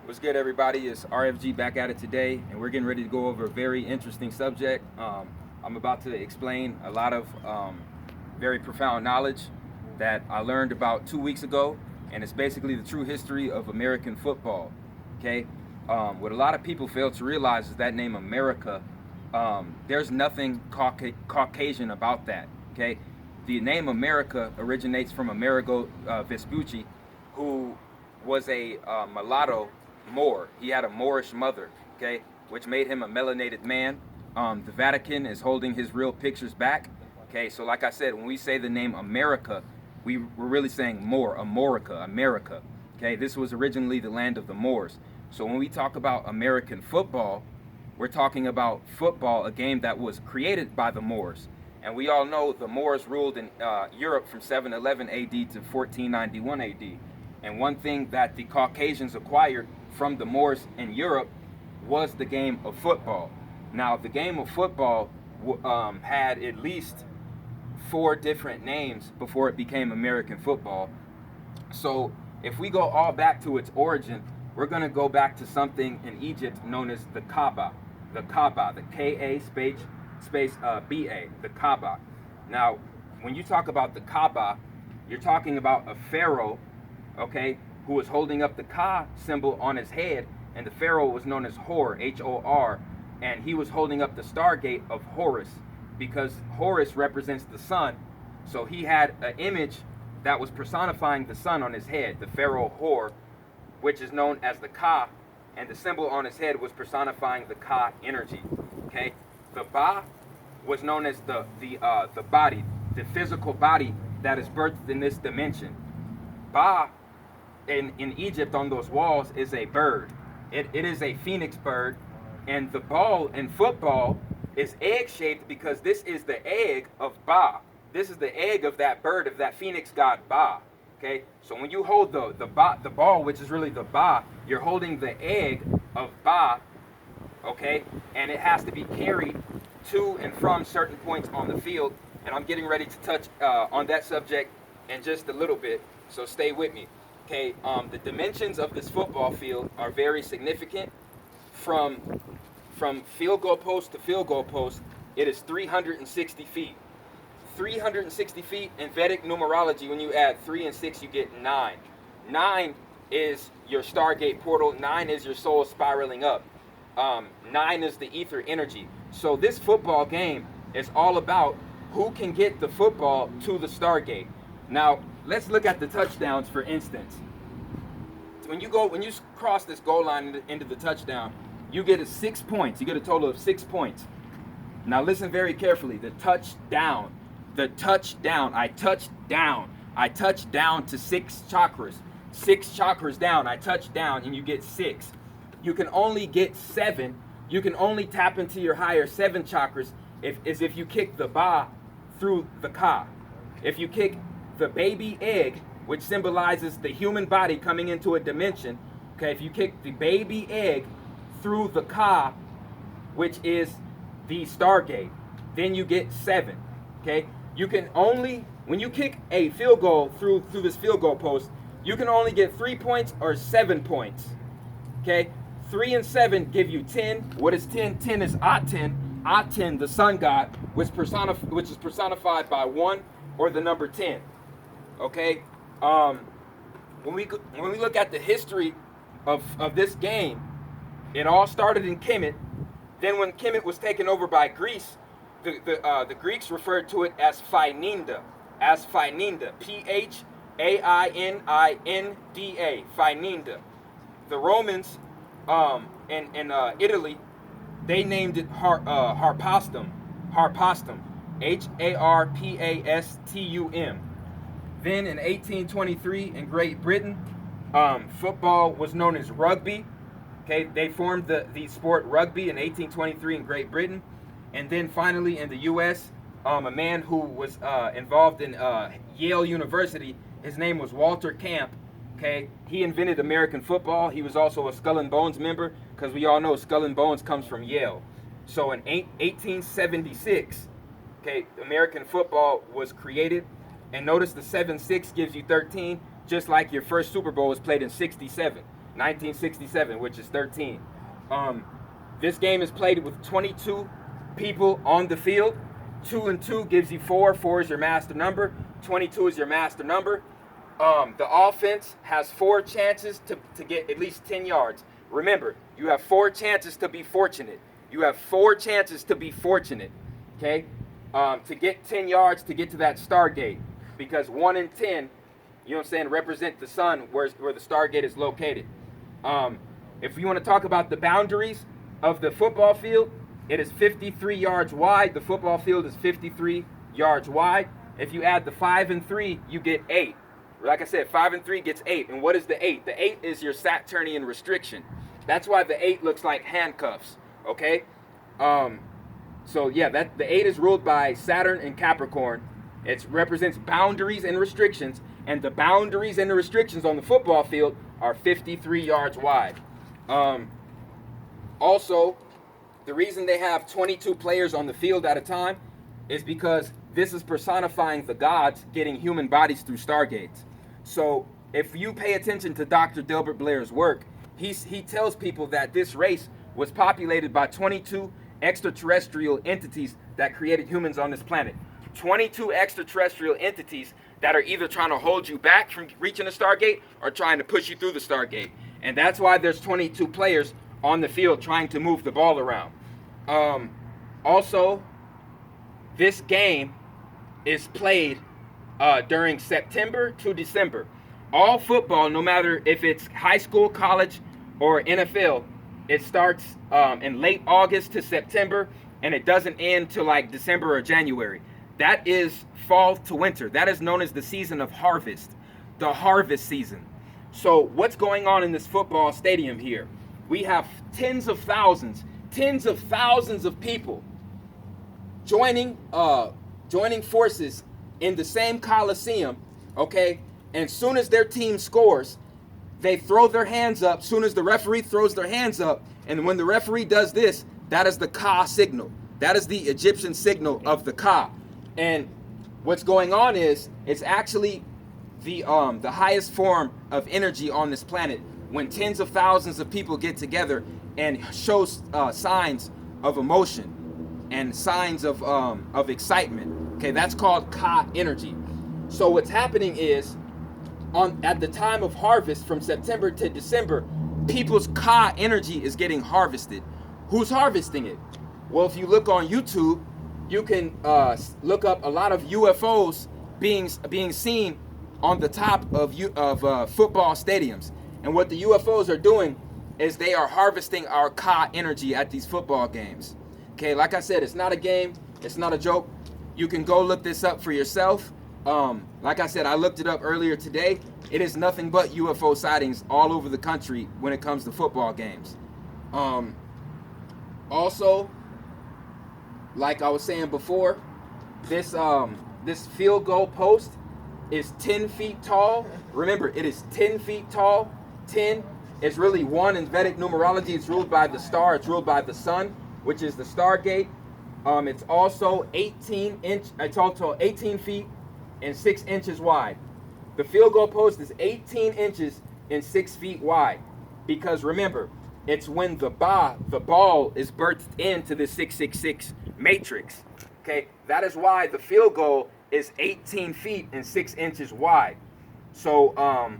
What's good, everybody? It's RFG back at it today, and we're getting ready to go over a very interesting subject. I'm about to explain a lot of very profound knowledge that I learned about 2 weeks ago, and it's basically the true history of American football. Okay, what a lot of people fail to realize is that name America. There's nothing Caucasian about that. Okay, the name America originates from Amerigo Vespucci, who was a mulatto Moor. He had a Moorish mother, okay, which made him a melanated man. The Vatican is holding his real pictures back, okay. So, like I said, when we say the name America, we're really saying Moor, Amorica, America, okay. This was originally the land of the Moors. So when we talk about American football, we're talking about football, a game that was created by the Moors. And we all know the Moors ruled in Europe from 711 AD to 1491 AD. And one thing that the Caucasians acquired from the Moors in Europe was the game of football. Now, the game of football had at least 4 different names before it became American football. So if we go all back to its origin, we're going to go back to something in Egypt known as the Kaaba. The Kaaba, the K-A space B-A, the Kaaba. Now, when you talk about the Kaaba, you're talking about a pharaoh, okay, who was holding up the Ka symbol on his head, and the pharaoh was known as Hor, H-O-R, and he was holding up the stargate of Horus, because Horus represents the sun. So he had an image that was personifying the sun on his head, the pharaoh Hor, which is known as the Ka, and the symbol on his head was personifying the Ka energy. Okay, the Ba was known as the body, the physical body that is birthed in this dimension. Ba in Egypt on those walls is a bird. It is a phoenix bird, and the ball in football is egg-shaped because this is the egg of Ba. This is the egg of that bird, of that phoenix god Ba. Okay, so when you hold the ball, which is really the Ba, you're holding the egg of Ba. Okay, and it has to be carried to and from certain points on the field. And I'm getting ready to touch on that subject in just a little bit, so stay with me. Okay, the dimensions of this football field are very significant. From field goal post to field goal post, it is 360 feet. 360 feet in Vedic numerology, when you add 3 and 6, you get 9. 9 is your Stargate portal. 9 is your soul spiraling up. 9 is the ether energy. So this football game is all about who can get the football to the Stargate. Now, let's look at the touchdowns, for instance. When you cross this goal line into the touchdown, you get 6 points. You get a total of 6 points. Now listen very carefully. The touchdown. I touch down to 6 chakras. 6 chakras down. I touch down, and you get 6. You can only get 7. You can only tap into your higher 7 chakras if you kick the Ba through the Ka. If you kick the baby egg, which symbolizes the human body coming into a dimension, okay, if you kick the baby egg through the Ka, which is the Stargate, then you get 7, okay? You can only, when you kick a field goal through this field goal post, you can only get 3 points or 7 points, okay? 3 and 7 give you 10. What is 10? 10 is Aten. Aten, the sun god, which is personified by 1 or the number 10. Okay, when we look at the history of this game, it all started in Kemet. Then when Kemet was taken over by Greece, the Greeks referred to it as Phainida, P-H-A-I-N-I-N-D-A, Phainida. The Romans in Italy, they named it Harpastum, Harpastum. Then in 1823 in Great Britain, football was known as rugby. Okay, they formed the sport rugby in 1823 in Great Britain. And then finally in the U.S., a man who was involved in Yale University, his name was Walter Camp. Okay, he invented American football. He was also a Skull and Bones member, because we all know Skull and Bones comes from Yale. So in 1876, okay, American football was created. And notice the 7-6 gives you 13, just like your first Super Bowl was played in 67. 1967, which is 13. This game is played with 22 people on the field. 2 and 2 gives you 4. 4 is your master number. 22 is your master number. The offense has 4 chances to get at least 10 yards. Remember, you have 4 chances to be fortunate. You have 4 chances to be fortunate, okay? To get 10 yards to get to that Stargate. Because 1 and 10, you know what I'm saying, represent the sun where the Stargate is located. If you want to talk about the boundaries of the football field, it is 53 yards wide. The football field is 53 yards wide. If you add the 5 and 3, you get 8. Like I said, 5 and 3 gets 8. And what is the 8? The 8 is your Saturnian restriction. That's why the 8 looks like handcuffs, okay? So yeah, the 8 is ruled by Saturn and Capricorn. It represents boundaries and restrictions, and the boundaries and the restrictions on the football field are 53 yards wide. Also, the reason they have 22 players on the field at a time is because this is personifying the gods getting human bodies through stargates. So if you pay attention to Dr. Delbert Blair's work, he tells people that this race was populated by 22 extraterrestrial entities that created humans on this planet. 22 extraterrestrial entities that are either trying to hold you back from reaching the Stargate or trying to push you through the Stargate. And that's why there's 22 players on the field trying to move the ball around. Also, this game is played during September to December. All football, no matter if it's high school, college, or NFL, it starts in late August to September, and it doesn't end till like December or January. That is fall to winter. That is known as the season of harvest, the harvest season. So what's going on in this football stadium here? We have tens of thousands of people joining forces in the same Coliseum, okay? And soon as their team scores, they throw their hands up. Soon as the referee throws their hands up, and when the referee does this, that is the Ka signal. That is the Egyptian signal of the Ka. And what's going on is it's actually the highest form of energy on this planet when tens of thousands of people get together and shows signs of emotion and signs of excitement. Okay, that's called Ka energy. So what's happening is at the time of harvest from September to December, people's Ka energy is getting harvested. Who's harvesting it? Well, if you look on YouTube, you can look up a lot of UFOs being seen on the top of football stadiums. And what the UFOs are doing is they are harvesting our Ka energy at these football games. Okay, like I said, it's not a game, it's not a joke. You can go look this up for yourself. Like I said, I looked it up earlier today. It is nothing but UFO sightings all over the country when it comes to football games. Also, like I was saying before, this field goal post is 10 feet tall. Remember, it is 10 feet tall. 10 is really 1 in Vedic numerology. It's ruled by the star. It's ruled by the sun, which is the Stargate. It's also 18 feet and 6 inches wide. The field goal post is 18 inches and 6 feet wide. Because remember, it's when the ball is birthed into the 666 matrix. Okay, that is why the field goal is 18 feet and 6 inches wide. So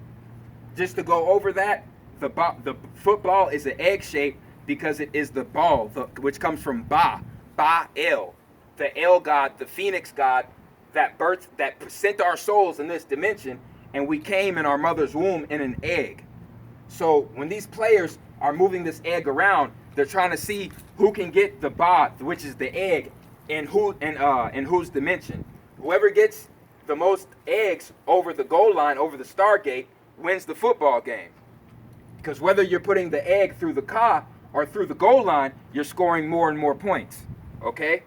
just to go over that, the football is an egg shape because it is the ball, which comes from Ba-El, the El god, the Phoenix god that sent our souls in this dimension, and we came in our mother's womb in an egg. So when these players are moving this egg around, they're trying to see who can get the Ba, which is the egg, in whose dimension. Whoever gets the most eggs over the goal line, over the Stargate, wins the football game. Because whether you're putting the egg through the Ka or through the goal line, you're scoring more and more points. Okay?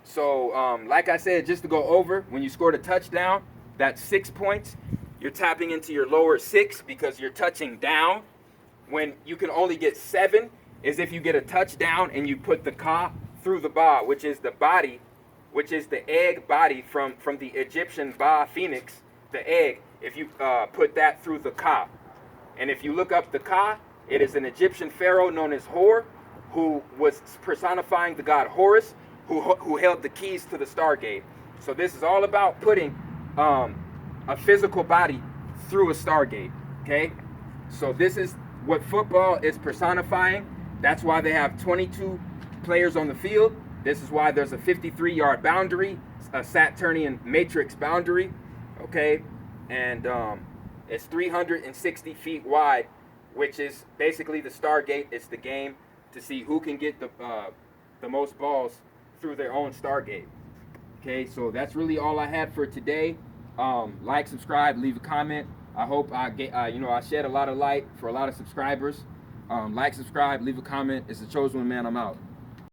So, like I said, just to go over, when you scored a touchdown, that's 6 points. You're tapping into your lower 6 because you're touching down. When you can only get 7 is if you get a touchdown and you put the Ka through the Ba, which is the body, which is the egg body from the Egyptian Ba Phoenix, the egg, if you put that through the Ka. And if you look up the Ka, it is an Egyptian pharaoh known as Hor, who was personifying the god Horus, who held the keys to the Stargate. So this is all about putting a physical body through a Stargate, okay? So this is what football is personifying. That's why they have 22 players on the field. This is why there's a 53-yard boundary, a Saturnian matrix boundary, okay? And it's 360 feet wide, which is basically the Stargate. It's the game to see who can get the most balls through their own Stargate. Okay, so that's really all I had for today. Like, subscribe, leave a comment. I hope I get, I shed a lot of light for a lot of subscribers. Like, subscribe, leave a comment. It's the Chosen One Man. I'm out.